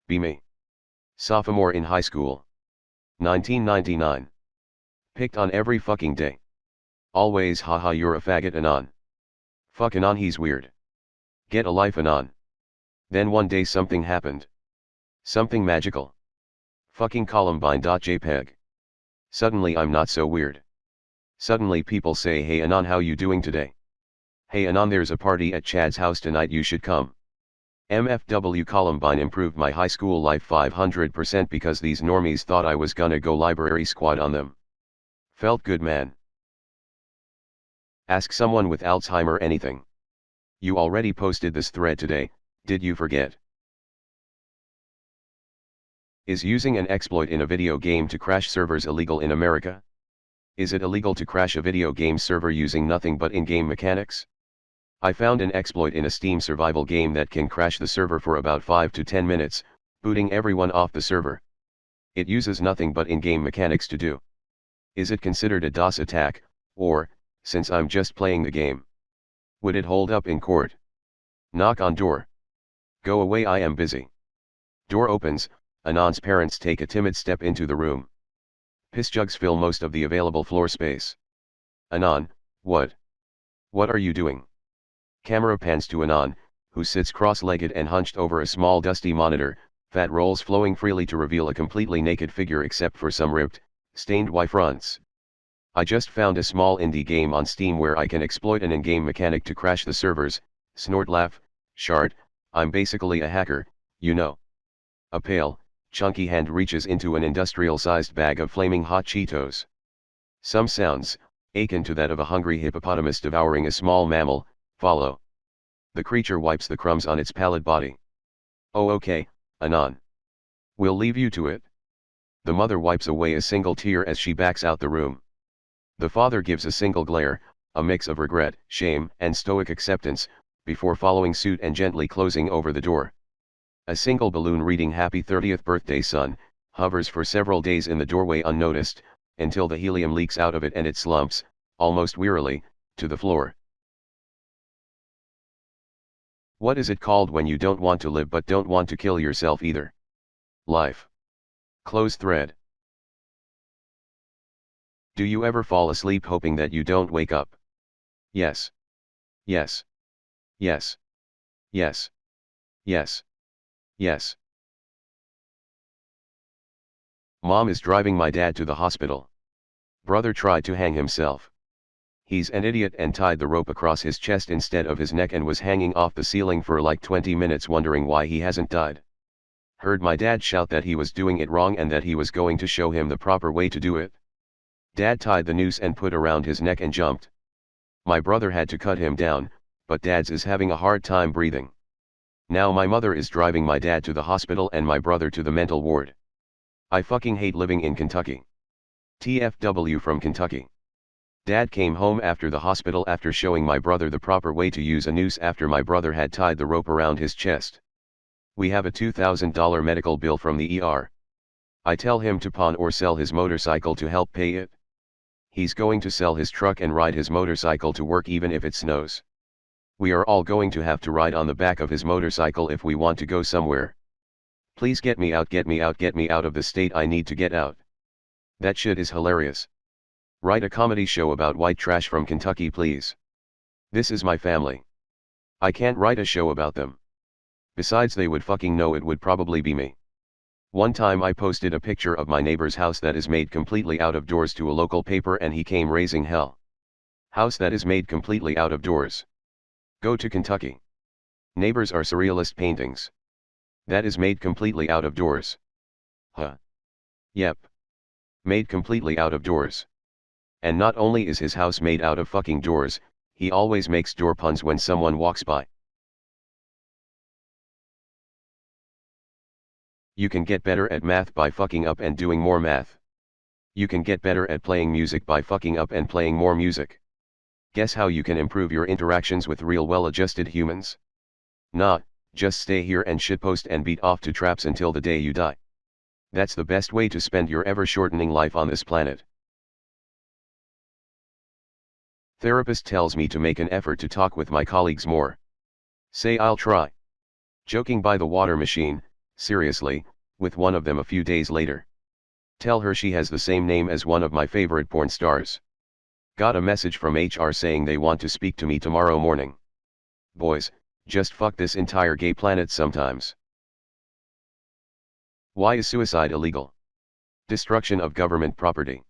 Be me. Sophomore in high school. 1999. Picked on every fucking day. Always haha you're a faggot Anon. Fuck Anon he's weird. Get a life Anon. Then one day something happened. Something magical. Fucking Columbine.jpg. Suddenly I'm not so weird. Suddenly people say hey Anon how you doing today? Hey Anon there's a party at Chad's house tonight you should come. MFW Columbine improved my high school life 500% because these normies thought I was gonna go library squad on them. Felt good man. Ask someone with Alzheimer anything. You already posted this thread today, did you forget? Is using an exploit in a video game to crash servers illegal in America? Is it illegal to crash a video game server using nothing but in-game mechanics? I found an exploit in a Steam survival game that can crash the server for about 5 to 10 minutes, booting everyone off the server. It uses nothing but in-game mechanics to do. Is it considered a DOS attack, or, since I'm just playing the game, would it hold up in court? Knock on door. Go away I am busy. Door opens, Anon's parents take a timid step into the room. Piss jugs fill most of the available floor space. Anon, what? What are you doing? Camera pans to Anon, who sits cross-legged and hunched over a small dusty monitor, fat rolls flowing freely to reveal a completely naked figure except for some ripped, stained Y fronts. I just found a small indie game on Steam where I can exploit an in-game mechanic to crash the servers, snort laugh, shart, I'm basically a hacker, you know. A pale, chunky hand reaches into an industrial-sized bag of flaming hot Cheetos. Some sounds, akin to that of a hungry hippopotamus devouring a small mammal, follow. The creature wipes the crumbs on its pallid body. Oh okay, Anon. We'll leave you to it. The mother wipes away a single tear as she backs out the room. The father gives a single glare, a mix of regret, shame, and stoic acceptance, before following suit and gently closing over the door. A single balloon reading Happy 30th Birthday Son, hovers for several days in the doorway unnoticed, until the helium leaks out of it and it slumps, almost wearily, to the floor. What is it called when you don't want to live but don't want to kill yourself either? Life. Close thread. Do you ever fall asleep hoping that you don't wake up? Yes. Yes. Yes. Yes. Yes. Yes. Mom is driving my dad to the hospital. Brother tried to hang himself. He's an idiot and tied the rope across his chest instead of his neck and was hanging off the ceiling for like 20 minutes wondering why he hasn't died. Heard my dad shout that he was doing it wrong and that he was going to show him the proper way to do it. Dad tied the noose and put around his neck and jumped. My brother had to cut him down, but Dad's is having a hard time breathing. Now my mother is driving my dad to the hospital and my brother to the mental ward. I fucking hate living in Kentucky. TFW from Kentucky. Dad came home after the hospital after showing my brother the proper way to use a noose after my brother had tied the rope around his chest. We have a $2,000 medical bill from the ER. I tell him to pawn or sell his motorcycle to help pay it. He's going to sell his truck and ride his motorcycle to work even if it snows. We are all going to have to ride on the back of his motorcycle if we want to go somewhere. Please get me out, get me out, get me out of the state I need to get out. That shit is hilarious. Write a comedy show about white trash from Kentucky please. This is my family. I can't write a show about them. Besides they would fucking know it would probably be me. One time I posted a picture of my neighbor's house that is made completely out of doors to a local paper and he came raising hell. House that is made completely out of doors. Go to Kentucky. Neighbors are surrealist paintings. That is made completely out of doors. Huh. Yep. Made completely out of doors. And not only is his house made out of fucking doors, he always makes door puns when someone walks by. You can get better at math by fucking up and doing more math. You can get better at playing music by fucking up and playing more music. Guess how you can improve your interactions with real well-adjusted humans? Nah, just stay here and shitpost and beat off to traps until the day you die. That's the best way to spend your ever-shortening life on this planet. Therapist tells me to make an effort to talk with my colleagues more. Say I'll try. Joking by the water machine, Seriously, with one of them a few days later. Tell her she has the same name as one of my favorite porn stars. Got a message from HR saying they want to speak to me tomorrow morning. Boys, just fuck this entire gay planet sometimes. Why is suicide illegal? Destruction of government property.